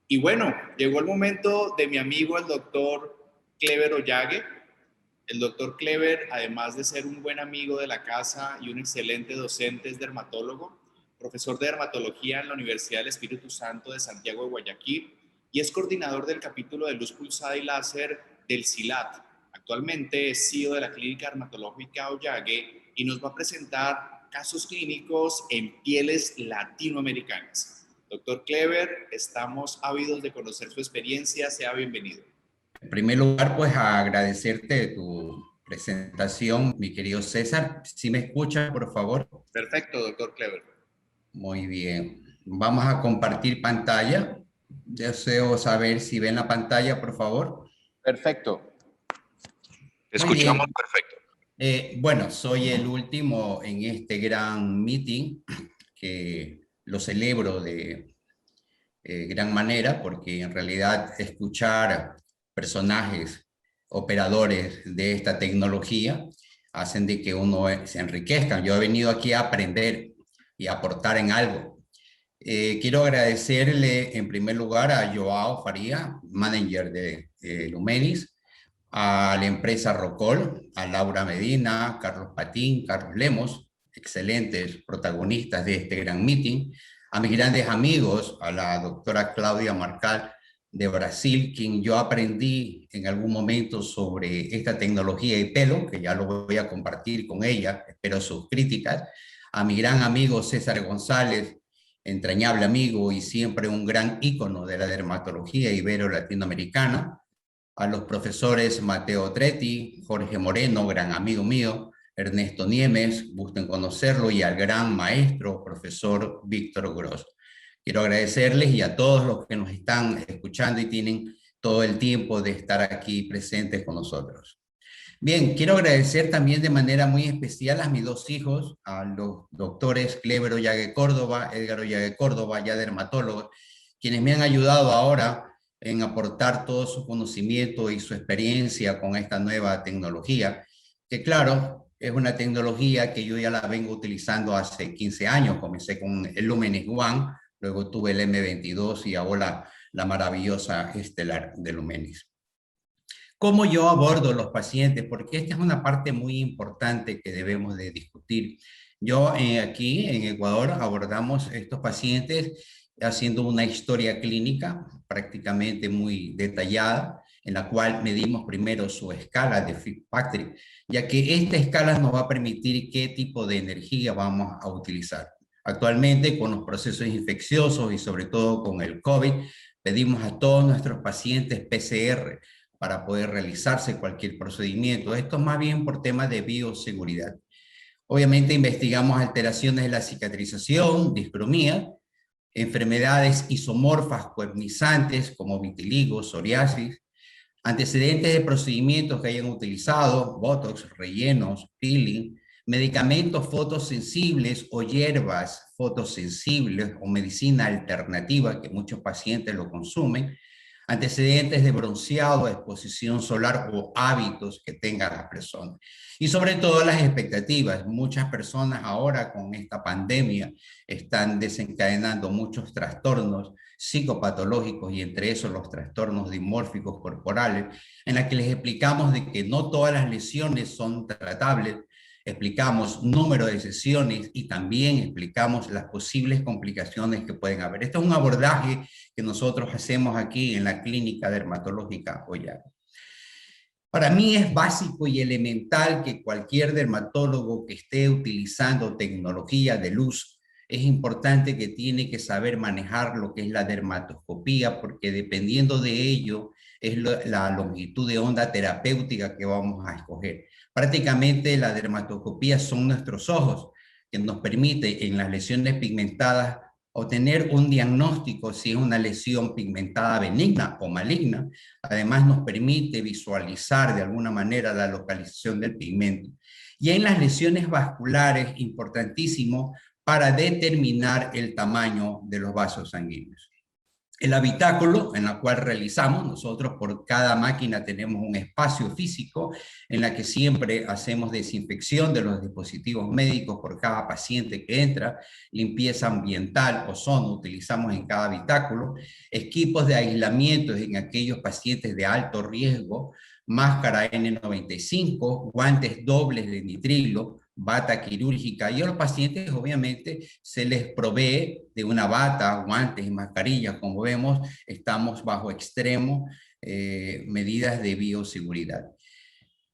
Y bueno, llegó el momento de mi amigo el doctor Clever Ollague. El doctor Clever, además de ser un buen amigo de la casa y un excelente docente, es dermatólogo, profesor de dermatología en la Universidad del Espíritu Santo de Santiago de Guayaquil y es coordinador del capítulo de luz pulsada y láser del CILAT. Actualmente es CEO de la Clínica Dermatológica Ollague y nos va a presentar casos clínicos en pieles latinoamericanas. Doctor Clever, estamos ávidos de conocer su experiencia. Sea bienvenido. En primer lugar, pues agradecerte tu presentación, mi querido César. Si me escuchas, por favor. Perfecto, doctor Clever. Muy bien. Vamos a compartir pantalla. Deseo saber si ven la pantalla, por favor. Perfecto. Muy bien. Escuchamos perfecto. Bueno, soy el último en este gran meeting que lo celebro de gran manera porque en realidad escuchar personajes, operadores de esta tecnología hacen de que uno se enriquezca. Yo he venido aquí a aprender y a aportar en algo. Quiero agradecerle en primer lugar a Joao Faría, manager de Lumenis, a la empresa Rocol, a Laura Medina, Carlos Patín, Carlos Lemos, excelentes protagonistas de este gran meeting, a mis grandes amigos, a la doctora Claudia Marcal de Brasil, quien yo aprendí en algún momento sobre esta tecnología y pelo, que ya lo voy a compartir con ella, espero sus críticas, a mi gran amigo César González, entrañable amigo y siempre un gran ícono de la dermatología ibero-latinoamericana, a los profesores Mateo Tretti, Jorge Moreno, gran amigo mío, Ernesto Niemes, gusto en conocerlo, y al gran maestro, profesor Víctor Gross. Quiero agradecerles y a todos los que nos están escuchando y tienen todo el tiempo de estar aquí presentes con nosotros. Bien, quiero agradecer también de manera muy especial a mis dos hijos, a los doctores Clever Ollague Córdoba, Edgar Ollague Córdoba, ya dermatólogos, quienes me han ayudado ahora en aportar todo su conocimiento y su experiencia con esta nueva tecnología, que claro, es una tecnología que yo ya la vengo utilizando hace 15 años. Comencé con el Lumenis One, luego tuve el M22 y ahora la maravillosa Estelar de Lumenis. ¿Cómo yo abordo los pacientes? Porque esta es una parte muy importante que debemos de discutir. Yo aquí en Ecuador abordamos estos pacientes haciendo una historia clínica prácticamente muy detallada, en la cual medimos primero su escala de Fitzpatrick, ya que esta escala nos va a permitir qué tipo de energía vamos a utilizar. Actualmente, con los procesos infecciosos y sobre todo con el COVID, pedimos a todos nuestros pacientes PCR para poder realizarse cualquier procedimiento. Esto más bien por temas de bioseguridad. Obviamente investigamos alteraciones de la cicatrización, discromía, enfermedades isomorfas coetnizantes como vitiligo, psoriasis, antecedentes de procedimientos que hayan utilizado, botox, rellenos, peeling, medicamentos fotosensibles o hierbas fotosensibles o medicina alternativa que muchos pacientes lo consumen, antecedentes de bronceado, exposición solar o hábitos que tengan las personas. Y sobre todo las expectativas. Muchas personas ahora con esta pandemia están desencadenando muchos trastornos psicopatológicos y entre esos los trastornos dimórficos corporales, en la que les explicamos de que no todas las lesiones son tratables, explicamos número de sesiones y también explicamos las posibles complicaciones que pueden haber. Este es un abordaje que nosotros hacemos aquí en la Clínica Dermatológica Ollague. Para mí es básico y elemental que cualquier dermatólogo que esté utilizando tecnología de luz, es importante que tiene que saber manejar lo que es la dermatoscopía, porque dependiendo de ello es la longitud de onda terapéutica que vamos a escoger. Prácticamente la dermatoscopía son nuestros ojos, que nos permite en las lesiones pigmentadas obtener un diagnóstico si es una lesión pigmentada benigna o maligna. Además nos permite visualizar de alguna manera la localización del pigmento. Y en las lesiones vasculares, importantísimo para determinar el tamaño de los vasos sanguíneos. El habitáculo en la cual realizamos, nosotros por cada máquina tenemos un espacio físico en la que siempre hacemos desinfección de los dispositivos médicos por cada paciente que entra, limpieza ambiental, ozono, utilizamos en cada habitáculo, equipos de aislamiento en aquellos pacientes de alto riesgo, máscara N95, guantes dobles de nitrilo, bata quirúrgica, y a los pacientes obviamente se les provee de una bata, guantes y mascarillas. Como vemos, estamos bajo extremo medidas de bioseguridad.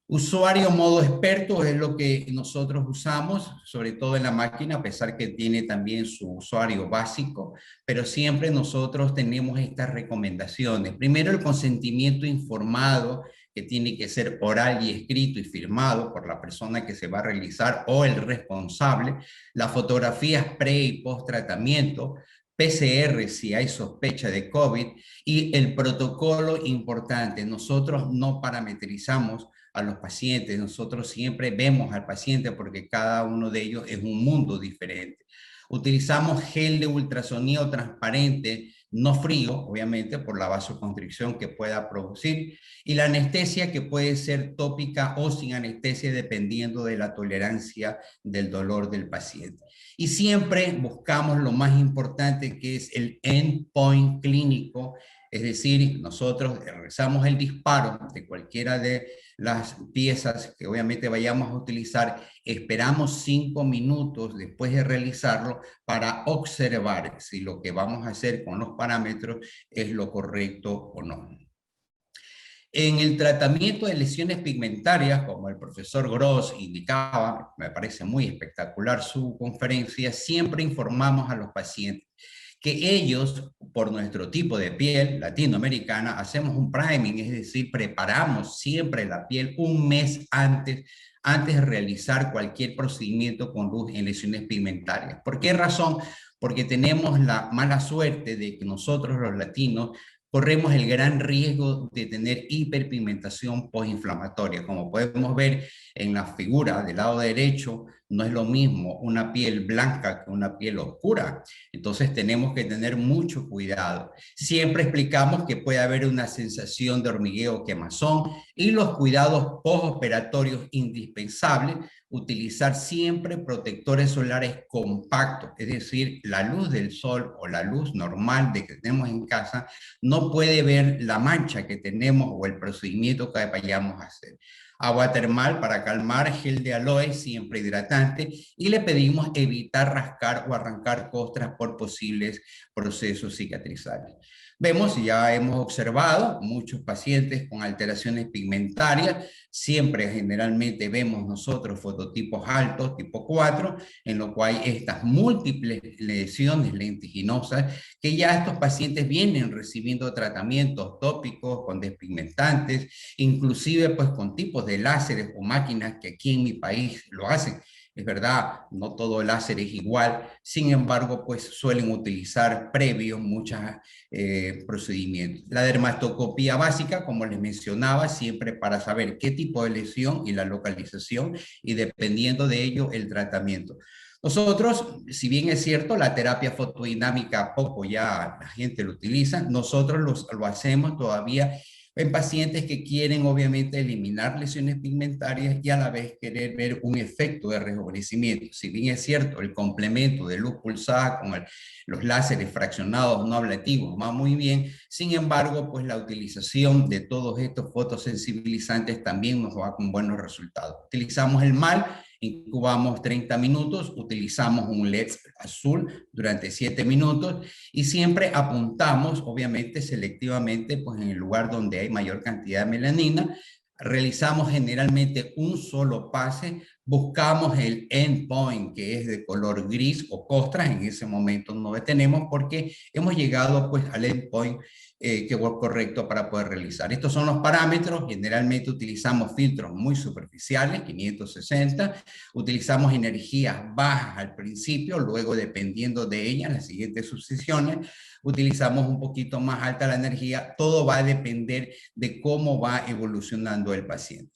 Usuario modo experto es lo que nosotros usamos, sobre todo en la máquina, a pesar que tiene también su usuario básico, pero siempre nosotros tenemos estas recomendaciones. Primero, el consentimiento informado, que tiene que ser oral y escrito y firmado por la persona que se va a realizar o el responsable. Las fotografías pre y post tratamiento, PCR si hay sospecha de COVID, y el protocolo importante. Nosotros no parametrizamos a los pacientes, nosotros siempre vemos al paciente porque cada uno de ellos es un mundo diferente. Utilizamos gel de ultrasonido transparente, no frío, obviamente, por la vasoconstricción que pueda producir, y la anestesia que puede ser tópica o sin anestesia dependiendo de la tolerancia del dolor del paciente. Y siempre buscamos lo más importante, que es el endpoint clínico, es decir, nosotros realizamos el disparo de cualquiera de las piezas que obviamente vayamos a utilizar, esperamos 5 minutos después de realizarlo para observar si lo que vamos a hacer con los parámetros es lo correcto o no. En el tratamiento de lesiones pigmentarias, como el profesor Gross indicaba, me parece muy espectacular su conferencia, siempre informamos a los pacientes que ellos, por nuestro tipo de piel latinoamericana, hacemos un priming, es decir, preparamos siempre la piel un mes antes de realizar cualquier procedimiento con luz en lesiones pigmentarias. ¿Por qué razón? Porque tenemos la mala suerte de que nosotros los latinos corremos el gran riesgo de tener hiperpigmentación postinflamatoria. Como podemos ver en la figura del lado derecho, no es lo mismo una piel blanca que una piel oscura. Entonces tenemos que tener mucho cuidado. Siempre explicamos que puede haber una sensación de hormigueo, quemazón, y los cuidados postoperatorios indispensables, utilizar siempre protectores solares compactos, es decir, la luz del sol o la luz normal de que tenemos en casa no puede ver la mancha que tenemos o el procedimiento que vayamos a hacer. Agua termal para calmar, gel de aloe siempre hidratante, y le pedimos evitar rascar o arrancar costras por posibles procesos cicatrizales. Vemos, ya hemos observado muchos pacientes con alteraciones pigmentarias, siempre generalmente vemos nosotros fototipos altos, tipo 4, en lo cual hay estas múltiples lesiones lentiginosas que ya estos pacientes vienen recibiendo tratamientos tópicos con despigmentantes, inclusive pues con tipos de láseres o máquinas que aquí en mi país lo hacen. Es verdad, no todo el láser es igual, sin embargo, pues suelen utilizar previos muchos procedimientos. La dermatoscopía básica, como les mencionaba, siempre para saber qué tipo de lesión y la localización, y dependiendo de ello, el tratamiento. Nosotros, si bien es cierto, la terapia fotodinámica poco ya la gente lo utiliza, nosotros lo hacemos todavía en pacientes que quieren obviamente eliminar lesiones pigmentarias y a la vez querer ver un efecto de rejuvenecimiento. Si bien es cierto, el complemento de luz pulsada con los láseres fraccionados no ablativos va muy bien, sin embargo, pues la utilización de todos estos fotosensibilizantes también nos va con buenos resultados. Utilizamos el MAL, incubamos 30 minutos, utilizamos un LED azul durante 7 minutos y siempre apuntamos, obviamente, selectivamente, pues en el lugar donde hay mayor cantidad de melanina. Realizamos generalmente un solo pase, buscamos el endpoint que es de color gris o costras, en ese momento no detenemos porque hemos llegado pues al endpoint que es correcto para poder realizar. Estos son los parámetros, generalmente utilizamos filtros muy superficiales, 560, utilizamos energías bajas al principio, luego dependiendo de ellas, las siguientes sucesiones, utilizamos un poquito más alta la energía, todo va a depender de cómo va evolucionando el paciente.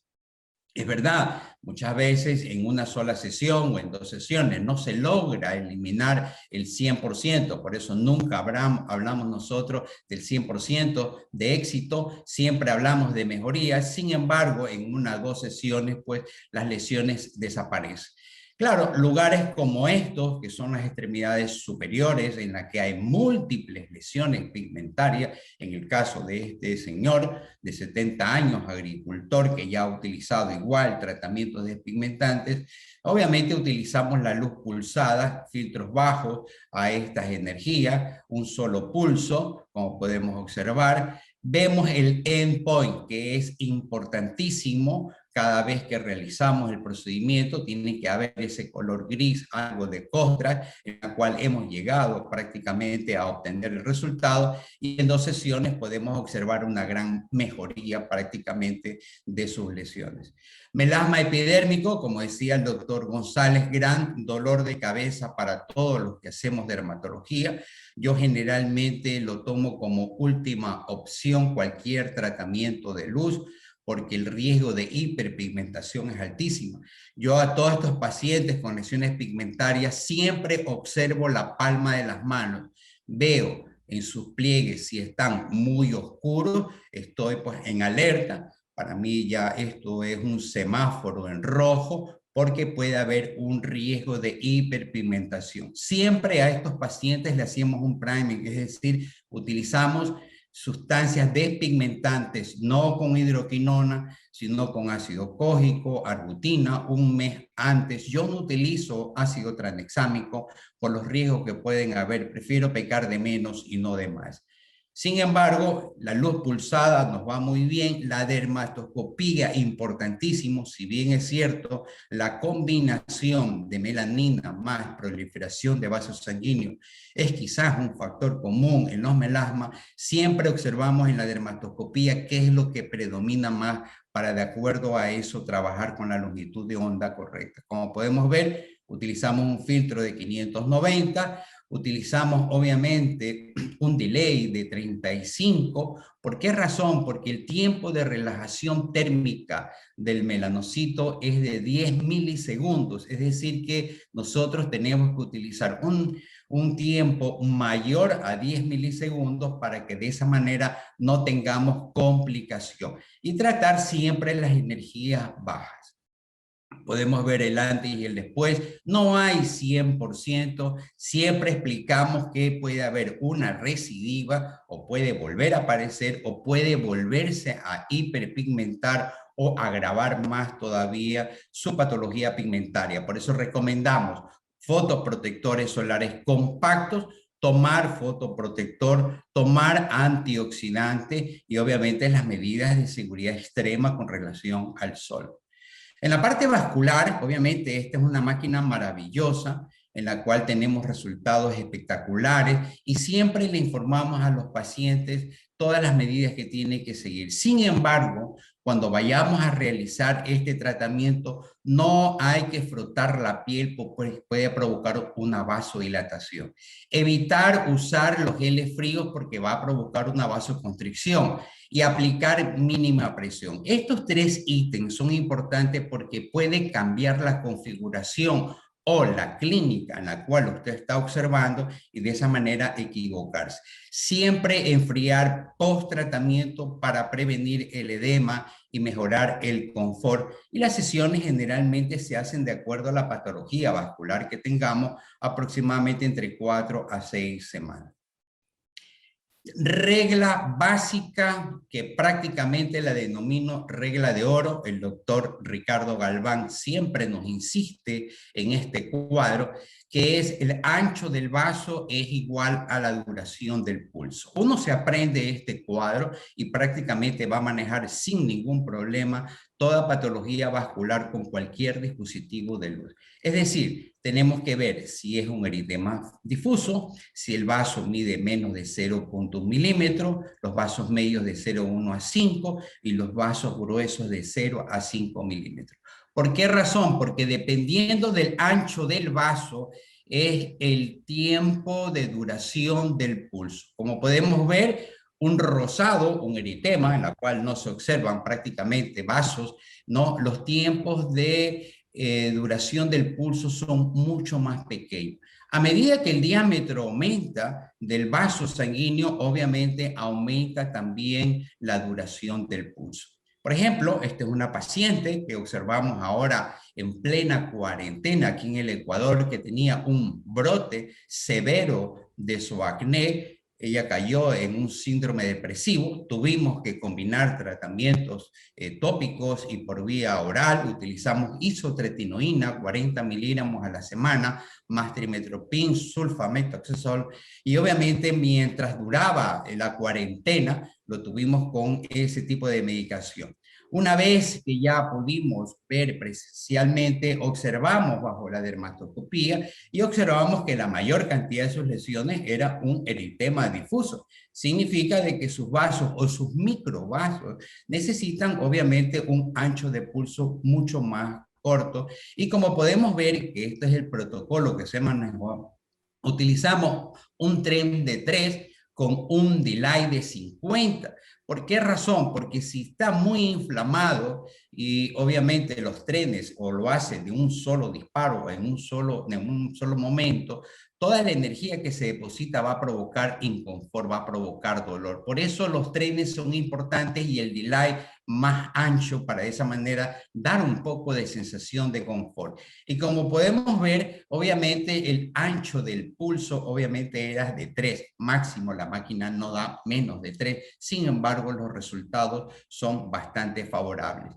Es verdad, muchas veces en una sola sesión o en 2 sesiones no se logra eliminar el 100%, por eso nunca hablamos nosotros del 100% de éxito, siempre hablamos de mejoría. Sin embargo, en 1 o 2 sesiones, pues las lesiones desaparecen. Claro, lugares como estos, que son las extremidades superiores, en las que hay múltiples lesiones pigmentarias, en el caso de este señor de 70 años, agricultor, que ya ha utilizado igual tratamientos despigmentantes, obviamente utilizamos la luz pulsada, filtros bajos a estas energías, un solo pulso, como podemos observar. Vemos el endpoint, que es importantísimo. Cada vez que realizamos el procedimiento tiene que haber ese color gris, algo de costra, en la cual hemos llegado prácticamente a obtener el resultado, y en 2 sesiones podemos observar una gran mejoría prácticamente de sus lesiones. Melasma epidérmico, como decía el doctor González, gran dolor de cabeza para todos los que hacemos dermatología. Yo generalmente lo tomo como última opción cualquier tratamiento de luz, porque el riesgo de hiperpigmentación es altísimo. Yo a todos estos pacientes con lesiones pigmentarias siempre observo la palma de las manos. Veo en sus pliegues si están muy oscuros, estoy pues en alerta. Para mí ya esto es un semáforo en rojo, porque puede haber un riesgo de hiperpigmentación. Siempre a estos pacientes le hacemos un priming, es decir, utilizamos sustancias despigmentantes, no con hidroquinona, sino con ácido cógico, arbutina, un mes antes. Yo no utilizo ácido tranexámico por los riesgos que pueden haber. Prefiero pecar de menos y no de más. Sin embargo, la luz pulsada nos va muy bien, la dermatoscopía importantísimo, si bien es cierto, la combinación de melanina más proliferación de vasos sanguíneos es quizás un factor común en los melasmas. Siempre observamos en la dermatoscopía qué es lo que predomina más para, de acuerdo a eso, trabajar con la longitud de onda correcta. Como podemos ver, utilizamos un filtro de 590, utilizamos obviamente un delay de 35. ¿Por qué razón? Porque el tiempo de relajación térmica del melanocito es de 10 milisegundos, es decir que nosotros tenemos que utilizar un tiempo mayor a 10 milisegundos para que de esa manera no tengamos complicación, y tratar siempre las energías bajas. Podemos ver el antes y el después. No hay 100%. Siempre explicamos que puede haber una recidiva o puede volver a aparecer o puede volverse a hiperpigmentar o agravar más todavía su patología pigmentaria. Por eso recomendamos fotoprotectores solares compactos, tomar fotoprotector, tomar antioxidante y obviamente las medidas de seguridad extrema con relación al sol. En la parte vascular, obviamente, esta es una máquina maravillosa en la cual tenemos resultados espectaculares y siempre le informamos a los pacientes todas las medidas que tienen que seguir. Sin embargo, cuando vayamos a realizar este tratamiento, no hay que frotar la piel porque puede provocar una vasodilatación. Evitar usar los geles fríos porque va a provocar una vasoconstricción, y aplicar mínima presión. Estos 3 ítems son importantes porque puede cambiar la configuración o la clínica en la cual usted está observando y de esa manera equivocarse. Siempre enfriar post tratamiento para prevenir el edema y mejorar el confort. Y las sesiones generalmente se hacen de acuerdo a la patología vascular que tengamos, aproximadamente entre 4 a 6 semanas. Regla básica que prácticamente la denomino regla de oro. El doctor Ricardo Galván siempre nos insiste en este cuadro, que es el ancho del vaso es igual a la duración del pulso. Uno se aprende este cuadro y prácticamente va a manejar sin ningún problema toda patología vascular con cualquier dispositivo de luz. Es decir, tenemos que ver si es un eritema difuso, si el vaso mide menos de 0,1 milímetros, los vasos medios de 0,1 a 5 y los vasos gruesos de 0 a 5 milímetros. ¿Por qué razón? Porque dependiendo del ancho del vaso es el tiempo de duración del pulso. Como podemos ver, un rosado, un eritema, en la cual no se observan prácticamente vasos, ¿no? Los tiempos de duración del pulso son mucho más pequeños. A medida que el diámetro aumenta del vaso sanguíneo, obviamente aumenta también la duración del pulso. Por ejemplo, esta es una paciente que observamos ahora en plena cuarentena aquí en el Ecuador, que tenía un brote severo de su acné. Ella cayó en un síndrome depresivo, tuvimos que combinar tratamientos tópicos y por vía oral, utilizamos isotretinoína, 40 miligramos a la semana, más trimetoprim, sulfamethoxazole, y obviamente mientras duraba la cuarentena, lo tuvimos con ese tipo de medicación. Una vez que ya pudimos ver presencialmente, observamos bajo la dermatoscopía y observamos que la mayor cantidad de sus lesiones era un eritema difuso. Significa de que sus vasos o sus microvasos necesitan obviamente un ancho de pulso mucho más corto. Y como podemos ver que este es el protocolo que se manejó, utilizamos un tren de 3 con un delay de 50. ¿Por qué razón? Porque si está muy inflamado y obviamente los trenes o lo hacen de un solo disparo en un solo momento, toda la energía que se deposita va a provocar inconfort, va a provocar dolor. Por eso los trenes son importantes y el delay más ancho para de esa manera dar un poco de sensación de confort. Y como podemos ver, obviamente el ancho del pulso obviamente era de 3, máximo la máquina no da menos de 3, sin embargo los resultados son bastante favorables.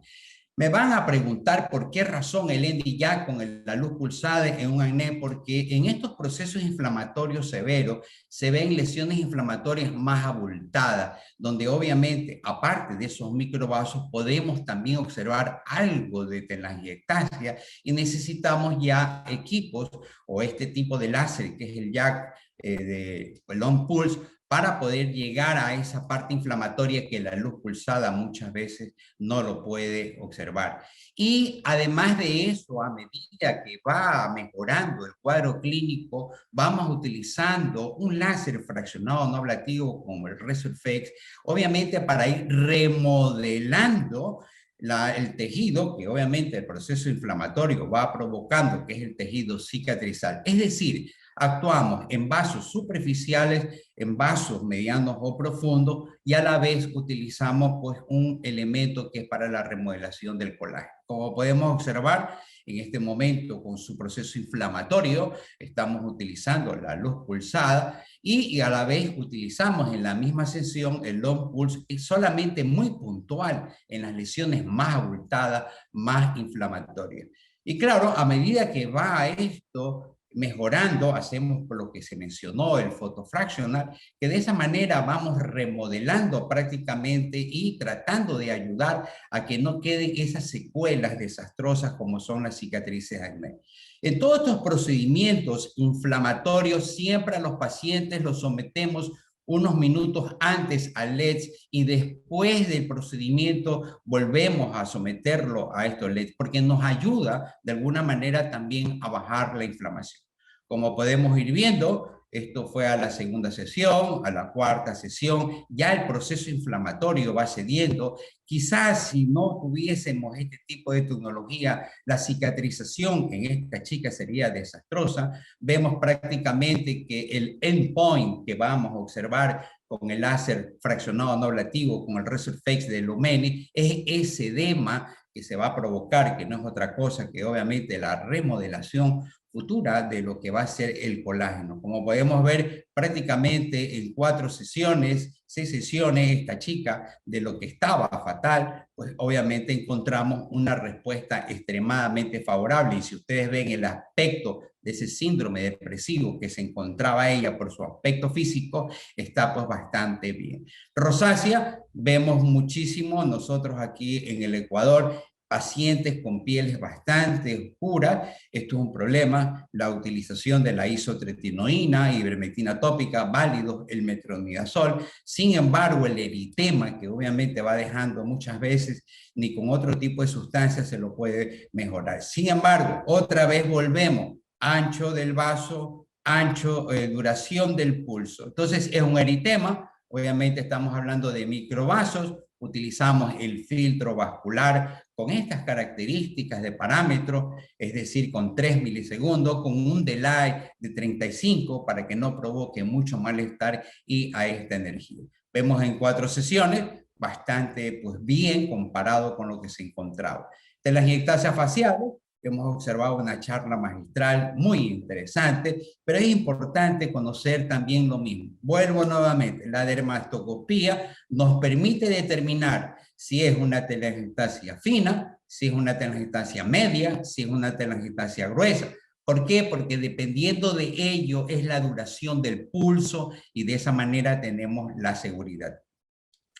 Me van a preguntar por qué razón el NdJAK con la luz pulsada en un acné, porque en estos procesos inflamatorios severos se ven lesiones inflamatorias más abultadas, donde obviamente, aparte de esos microvasos, podemos también observar algo de telangiectasia y necesitamos ya equipos o este tipo de láser, que es el JAK de long pulse, para poder llegar a esa parte inflamatoria que la luz pulsada muchas veces no lo puede observar. Y además de eso, a medida que va mejorando el cuadro clínico, vamos utilizando un láser fraccionado no ablativo como el Resurfex, obviamente para ir remodelando el tejido, que obviamente el proceso inflamatorio va provocando, que es el tejido cicatrizal. Es decir, actuamos en vasos superficiales, en vasos medianos o profundos y a la vez utilizamos pues un elemento que es para la remodelación del colágeno. Como podemos observar, en este momento con su proceso inflamatorio estamos utilizando la luz pulsada y a la vez utilizamos en la misma sesión el long pulse solamente muy puntual en las lesiones más abultadas, más inflamatorias. Y claro, a medida que va esto mejorando, hacemos lo que se mencionó, el photofractional, que de esa manera vamos remodelando prácticamente y tratando de ayudar a que no queden esas secuelas desastrosas como son las cicatrices acné. En todos estos procedimientos inflamatorios, siempre a los pacientes los sometemos unos minutos antes al LEDs y después del procedimiento volvemos a someterlo a estos LEDs porque nos ayuda de alguna manera también a bajar la inflamación. Como podemos ir viendo, esto fue a la segunda sesión, a la cuarta sesión, ya el proceso inflamatorio va cediendo. Quizás si no tuviésemos este tipo de tecnología, la cicatrización en esta chica sería desastrosa. Vemos prácticamente que el endpoint que vamos a observar con el láser fraccionado no ablativo, con el Resurfex de Lumene, es ese edema que se va a provocar, que no es otra cosa que obviamente la remodelación futura de lo que va a ser el colágeno. Como podemos ver, prácticamente en 6 sesiones, esta chica, de lo que estaba fatal, pues obviamente encontramos una respuesta extremadamente favorable. Y si ustedes ven el aspecto de ese síndrome depresivo que se encontraba ella por su aspecto físico, está pues bastante bien. Rosácea, vemos muchísimo nosotros aquí en el Ecuador, pacientes con pieles bastante oscuras. Esto es un problema, la utilización de la isotretinoína, ivermectina tópica, válidos el metronidazol. Sin embargo, el eritema, que obviamente va dejando muchas veces, ni con otro tipo de sustancias se lo puede mejorar. Sin embargo, otra vez volvemos, ancho del vaso, duración del pulso. Entonces, es un eritema, obviamente estamos hablando de microvasos, utilizamos el filtro vascular con estas características de parámetros, es decir, con 3 milisegundos, con un delay de 35 para que no provoque mucho malestar y a esta energía. Vemos en 4 sesiones, bastante pues, bien comparado con lo que se encontraba. De las inyectasias faciales, hemos observado una charla magistral muy interesante, pero es importante conocer también lo mismo. Vuelvo nuevamente, la dermatoscopía nos permite determinar si es una telangiectasia fina, si es una telangiectasia media, si es una telangiectasia gruesa. ¿Por qué? Porque dependiendo de ello es la duración del pulso y de esa manera tenemos la seguridad.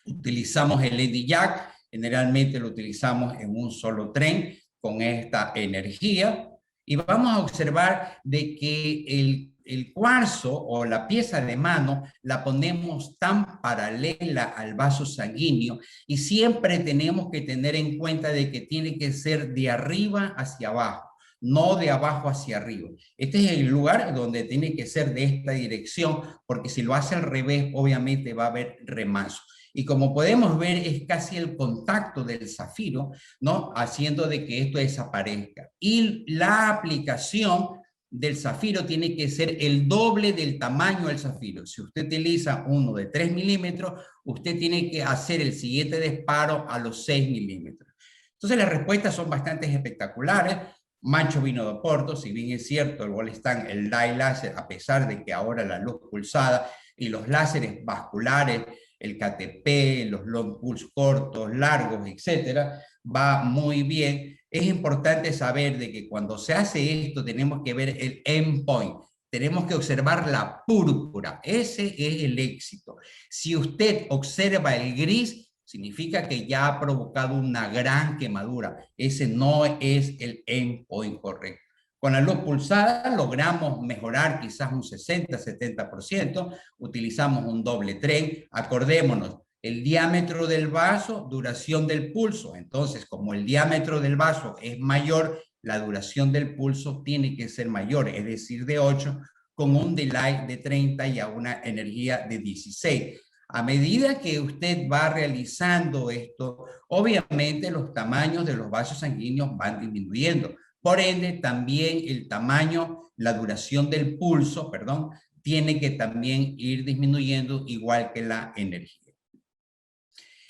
Utilizamos el EDI-Jack, generalmente lo utilizamos en un solo tren con esta energía y vamos a observar de que el cuarzo o la pieza de mano la ponemos tan paralela al vaso sanguíneo y siempre tenemos que tener en cuenta de que tiene que ser de arriba hacia abajo, no de abajo hacia arriba. Este es el lugar donde tiene que ser de esta dirección, porque si lo hace al revés, obviamente va a haber remanso. Y como podemos ver, es casi el contacto del zafiro, ¿no? Haciendo de que esto desaparezca. Y la aplicación del zafiro tiene que ser el doble del tamaño del zafiro. Si usted utiliza uno de 3 milímetros, usted tiene que hacer el siguiente disparo a los 6 milímetros. Entonces las respuestas son bastante espectaculares. Mancho vino de Oporto, si bien es cierto, el Wolfstam, el dye láser, a pesar de que ahora la luz pulsada y los láseres vasculares, el KTP, los long pulse cortos, largos, etcétera, va muy bien. Es importante saber de que cuando se hace esto tenemos que ver el endpoint, tenemos que observar la púrpura, ese es el éxito. Si usted observa el gris, significa que ya ha provocado una gran quemadura. Ese no es el endpoint correcto. Con la luz pulsada logramos mejorar quizás un 60-70%, utilizamos un doble tren, acordémonos, el diámetro del vaso, duración del pulso. Entonces, como el diámetro del vaso es mayor, la duración del pulso tiene que ser mayor, es decir, de 8, con un delay de 30 y a una energía de 16. A medida que usted va realizando esto, obviamente los tamaños de los vasos sanguíneos van disminuyendo. Por ende, también el tamaño, la duración del pulso, perdón, tiene que también ir disminuyendo igual que la energía.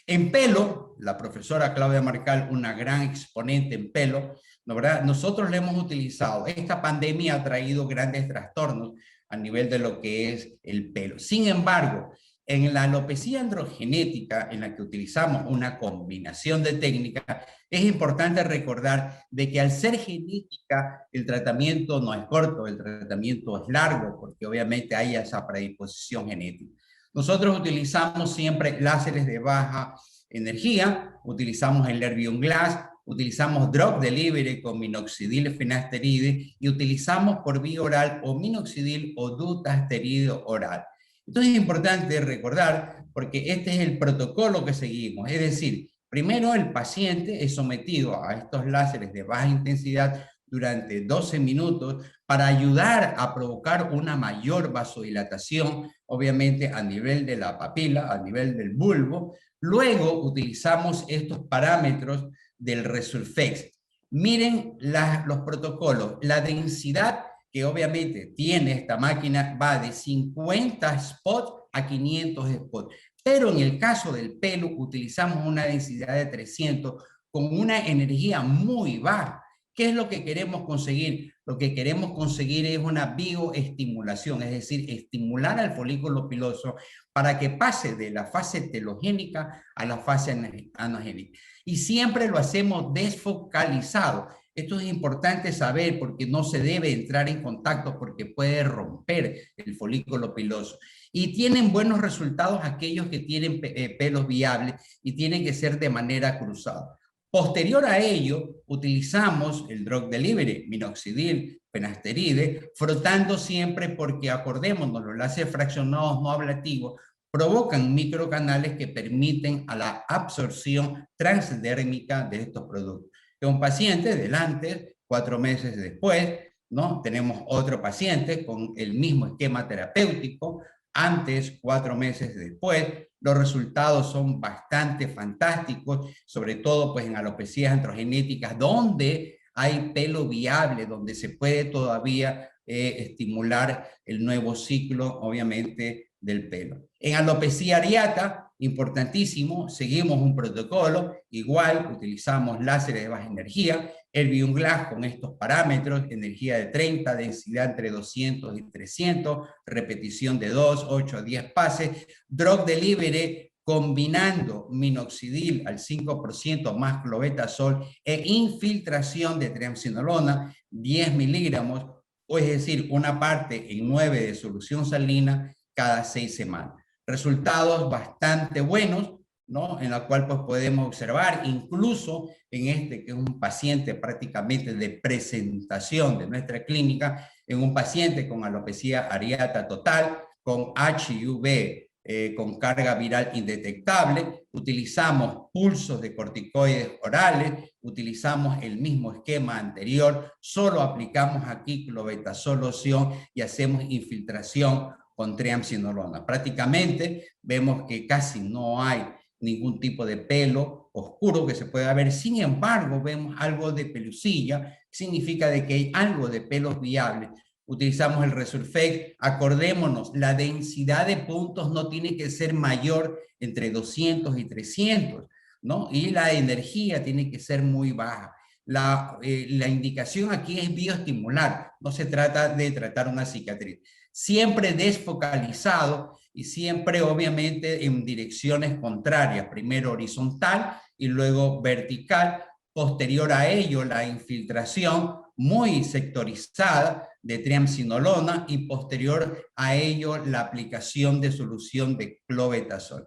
En pelo, la profesora Claudia Marcal, una gran exponente en pelo, ¿no, verdad? Nosotros le hemos utilizado. Esta pandemia ha traído grandes trastornos a nivel de lo que es el pelo. Sin embargo, en la alopecia androgenética, en la que utilizamos una combinación de técnicas, es importante recordar de que al ser genética, el tratamiento no es corto, el tratamiento es largo, porque obviamente hay esa predisposición genética. Nosotros utilizamos siempre láseres de baja energía, utilizamos el Erbium Glass, utilizamos drug delivery con minoxidil finasteride y utilizamos por vía oral o minoxidil o dutasteride oral. Entonces es importante recordar, porque este es el protocolo que seguimos, es decir, primero el paciente es sometido a estos láseres de baja intensidad durante 12 minutos para ayudar a provocar una mayor vasodilatación, obviamente a nivel de la papila, a nivel del bulbo. Luego utilizamos estos parámetros del Resurfex. Miren los protocolos, la densidad que obviamente tiene esta máquina va de 50 spots a 500 spots. Pero en el caso del pelo utilizamos una densidad de 300 con una energía muy baja. ¿Qué es lo que queremos conseguir? Lo que queremos conseguir es una bioestimulación, es decir, estimular al folículo piloso para que pase de la fase telogénica a la fase anogénica. Y siempre lo hacemos desfocalizado. Esto es importante saber porque no se debe entrar en contacto porque puede romper el folículo piloso. Y tienen buenos resultados aquellos que tienen pelos viables y tienen que ser de manera cruzada. Posterior a ello, utilizamos el drug delivery, minoxidil, finasteride, frotando siempre porque acordémonos, los láseres fraccionados no ablativos provocan microcanales que permiten a la absorción transdérmica de estos productos. Es un paciente delante, 4 meses después, ¿no? Tenemos otro paciente con el mismo esquema terapéutico, antes, 4 meses después. Los resultados son bastante fantásticos, sobre todo pues en alopecias androgenéticas, donde hay pelo viable, donde se puede todavía estimular el nuevo ciclo, obviamente, del pelo. En alopecia areata, importantísimo, seguimos un protocolo, igual utilizamos láseres de baja energía, Erbium Glass con estos parámetros, energía de 30, densidad entre 200 y 300, repetición de 2, 8 a 10 pases, drug delivery combinando minoxidil al 5% más clobetasol e infiltración de triamcinolona, 10 miligramos, o es decir, una parte en 9 de solución salina cada 6 semanas. Resultados bastante buenos, ¿no? En la cual pues podemos observar, incluso en este que es un paciente prácticamente de presentación de nuestra clínica, en un paciente con alopecia areata total, con HUV, con carga viral indetectable, utilizamos pulsos de corticoides orales, utilizamos el mismo esquema anterior, solo aplicamos aquí clobetasol loción y hacemos infiltración con triamcinolona. Prácticamente vemos que casi no hay ningún tipo de pelo oscuro que se pueda ver. Sin embargo, vemos algo de pelusilla, significa de que hay algo de pelos viables. Utilizamos el Resurfect. Acordémonos, la densidad de puntos no tiene que ser mayor entre 200 y 300, ¿no? Y la energía tiene que ser muy baja. La indicación aquí es bioestimular, no se trata de tratar una cicatriz. Siempre desfocalizado y siempre obviamente en direcciones contrarias, primero horizontal y luego vertical, posterior a ello la infiltración muy sectorizada de triamcinolona y posterior a ello la aplicación de solución de clobetasol.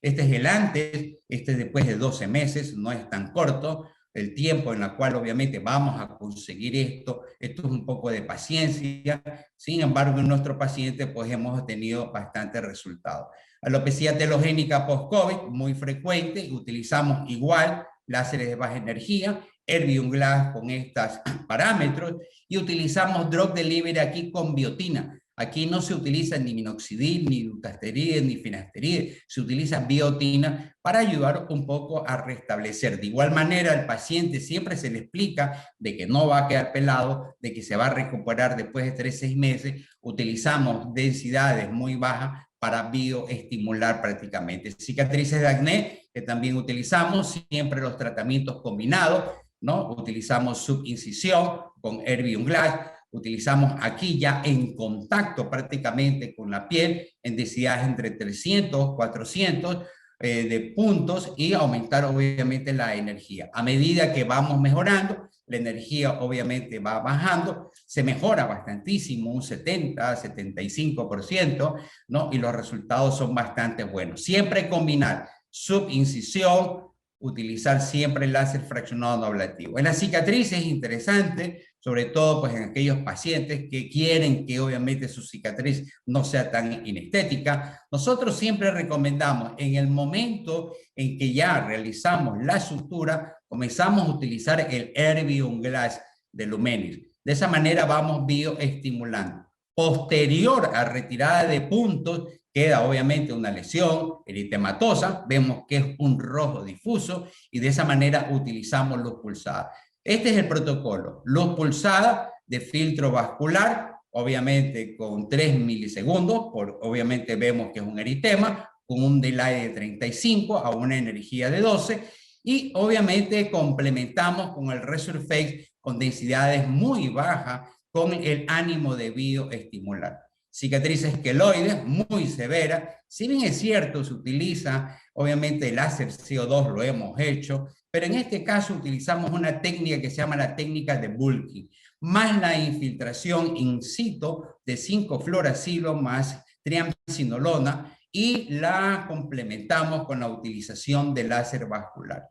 Este es el antes, este es después de 12 meses, no es tan corto el tiempo en el cual obviamente vamos a conseguir esto. Esto es un poco de paciencia. Sin embargo, en nuestro paciente pues hemos tenido bastante resultados. Alopecia telogénica post-COVID, muy frecuente, utilizamos igual láseres de baja energía, Erbium Glass con estos parámetros y utilizamos drug delivery aquí con biotina. Aquí no se utiliza ni minoxidil, ni dutasteride, ni finasteride, se utiliza biotina para ayudar un poco a restablecer. De igual manera, al paciente siempre se le explica de que no va a quedar pelado, de que se va a recuperar después de 3-6 meses. Utilizamos densidades muy bajas para bioestimular prácticamente. Cicatrices de acné, que también utilizamos, siempre los tratamientos combinados, ¿no? Utilizamos subincisión con Erbium Glass, utilizamos aquí ya en contacto prácticamente con la piel en densidades entre 300, 400 de puntos y aumentar obviamente la energía. A medida que vamos mejorando, la energía obviamente va bajando, se mejora bastantísimo, un 70, 75%, ¿no? Y los resultados son bastante buenos. Siempre combinar subincisión, utilizar siempre el láser fraccionado no ablativo. En la cicatriz es interesante, sobre todo pues en aquellos pacientes que quieren que obviamente su cicatriz no sea tan inestética. Nosotros siempre recomendamos en el momento en que ya realizamos la sutura, comenzamos a utilizar el Erbium Glass de Lumenis. De esa manera vamos bioestimulando. Posterior a retirada de puntos, queda obviamente una lesión eritematosa, vemos que es un rojo difuso y de esa manera utilizamos luz pulsada. Este es el protocolo, luz pulsada de filtro vascular, obviamente con 3 milisegundos, obviamente vemos que es un eritema, con un delay de 35 a una energía de 12 y obviamente complementamos con el Resurface con densidades muy bajas con el ánimo de bioestimular. Cicatrices queloides muy severas, si bien es cierto se utiliza obviamente el láser CO2, lo hemos hecho, pero en este caso utilizamos una técnica que se llama la técnica de bulking, más la infiltración in situ de 5-fluoracilo más triamcinolona y la complementamos con la utilización de láser vascular.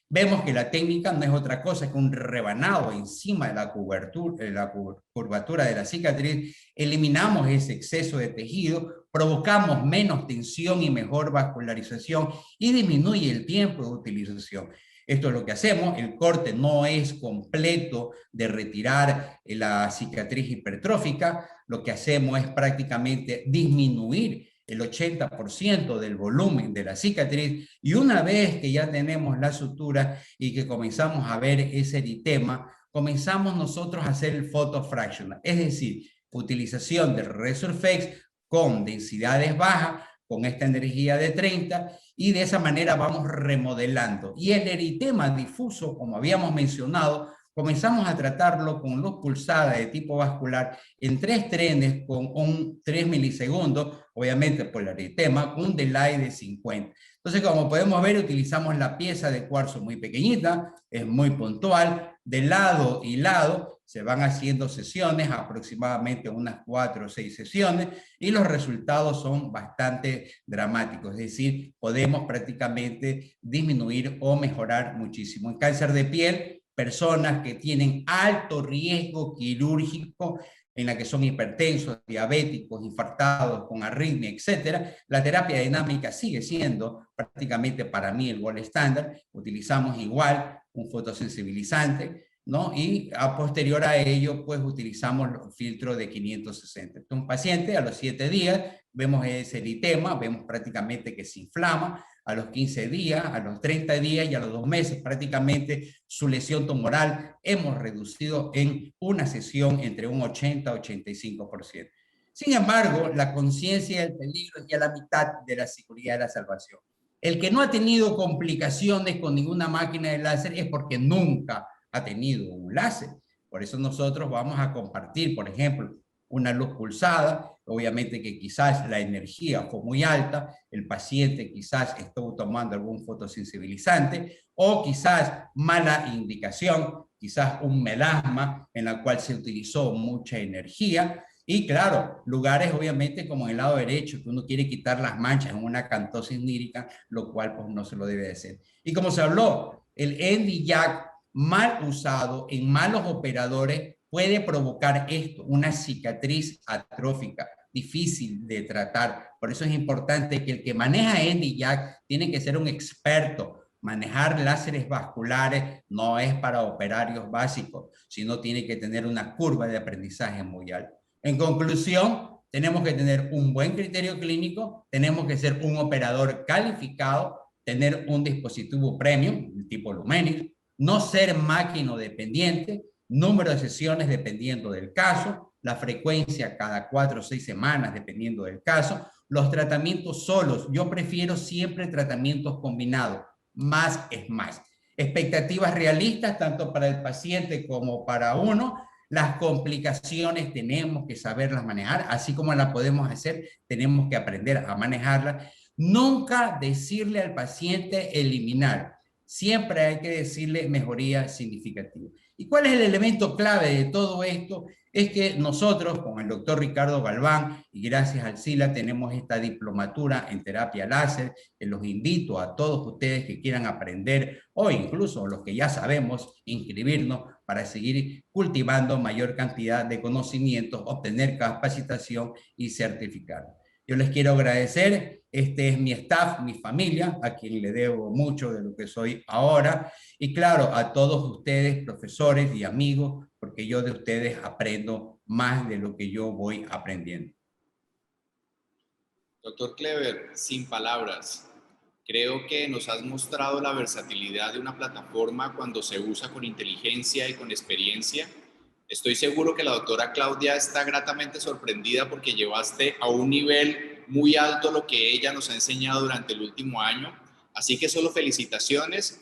Vemos que la técnica no es otra cosa que un rebanado encima de la curvatura de la cicatriz, eliminamos ese exceso de tejido, provocamos menos tensión y mejor vascularización y disminuye el tiempo de utilización. Esto es lo que hacemos. El corte no es completo de retirar la cicatriz hipertrófica. Lo que hacemos es prácticamente disminuir el 80% del volumen de la cicatriz, y una vez que ya tenemos la sutura y que comenzamos a ver ese eritema, comenzamos nosotros a hacer el photofractional, es decir, utilización del Resurfex con densidades bajas, con esta energía de 30, y de esa manera vamos remodelando. Y el eritema difuso, como habíamos mencionado, comenzamos a tratarlo con luz pulsada de tipo vascular en 3 trenes con 3 milisegundos, obviamente por el eritema, con un delay de 50. Entonces, como podemos ver, utilizamos la pieza de cuarzo muy pequeñita, es muy puntual, de lado y lado se van haciendo sesiones, aproximadamente unas 4 o 6 sesiones, y los resultados son bastante dramáticos, es decir, podemos prácticamente disminuir o mejorar muchísimo. En cáncer de piel, personas que tienen alto riesgo quirúrgico, en la que son hipertensos, diabéticos, infartados, con arritmia, etcétera, la terapia dinámica sigue siendo prácticamente para mí el gold estándar. Utilizamos igual un fotosensibilizante, ¿no? Y a posterior a ello, pues utilizamos los filtros de 560. Entonces, un paciente a los 7 días vemos ese eritema, vemos prácticamente que se inflama. A los 15 días, a los 30 días y a los 2 meses prácticamente su lesión tumoral hemos reducido en una sesión entre un 80 a 85%. Sin embargo, la conciencia del peligro es ya la mitad de la seguridad de la salvación. El que no ha tenido complicaciones con ninguna máquina de láser es porque nunca ha tenido un láser. Por eso nosotros vamos a compartir, por ejemplo, una luz pulsada, obviamente que quizás la energía fue muy alta, el paciente quizás estuvo tomando algún fotosensibilizante, o quizás mala indicación, quizás un melasma en la cual se utilizó mucha energía, y claro, lugares obviamente como en el lado derecho, que uno quiere quitar las manchas en una cantosis nírica, lo cual pues no se lo debe de hacer. Y como se habló, el Nd:YAG mal usado en malos operadores puede provocar esto, una cicatriz atrófica, difícil de tratar. Por eso es importante que el que maneja Nd:YAG tiene que ser un experto. Manejar láseres vasculares no es para operarios básicos, sino tiene que tener una curva de aprendizaje muy alta. En conclusión, tenemos que tener un buen criterio clínico, tenemos que ser un operador calificado, tener un dispositivo premium, tipo Lumenix, no ser máquina dependiente, número de sesiones dependiendo del caso, la frecuencia cada 4 o 6 semanas dependiendo del caso, los tratamientos solos, yo prefiero siempre tratamientos combinados, más es más. Expectativas realistas tanto para el paciente como para uno. Las complicaciones tenemos que saberlas manejar, así como las podemos hacer, tenemos que aprender a manejarlas. Nunca decirle al paciente eliminar, siempre hay que decirle mejoría significativa. ¿Y cuál es el elemento clave de todo esto? Es que nosotros, con el doctor Ricardo Galván, y gracias al SILA, tenemos esta diplomatura en terapia láser, que los invito a todos ustedes que quieran aprender, o incluso los que ya sabemos, inscribirnos para seguir cultivando mayor cantidad de conocimientos, obtener capacitación y certificar. Yo les quiero agradecer, este es mi staff, mi familia, a quien le debo mucho de lo que soy ahora, y claro, a todos ustedes, profesores y amigos, porque yo de ustedes aprendo más de lo que yo voy aprendiendo. Doctor Kleber, sin palabras, creo que nos has mostrado la versatilidad de una plataforma cuando se usa con inteligencia y con experiencia. Estoy seguro que la doctora Claudia está gratamente sorprendida porque llevaste a un nivel muy alto lo que ella nos ha enseñado durante el último año. Así que solo felicitaciones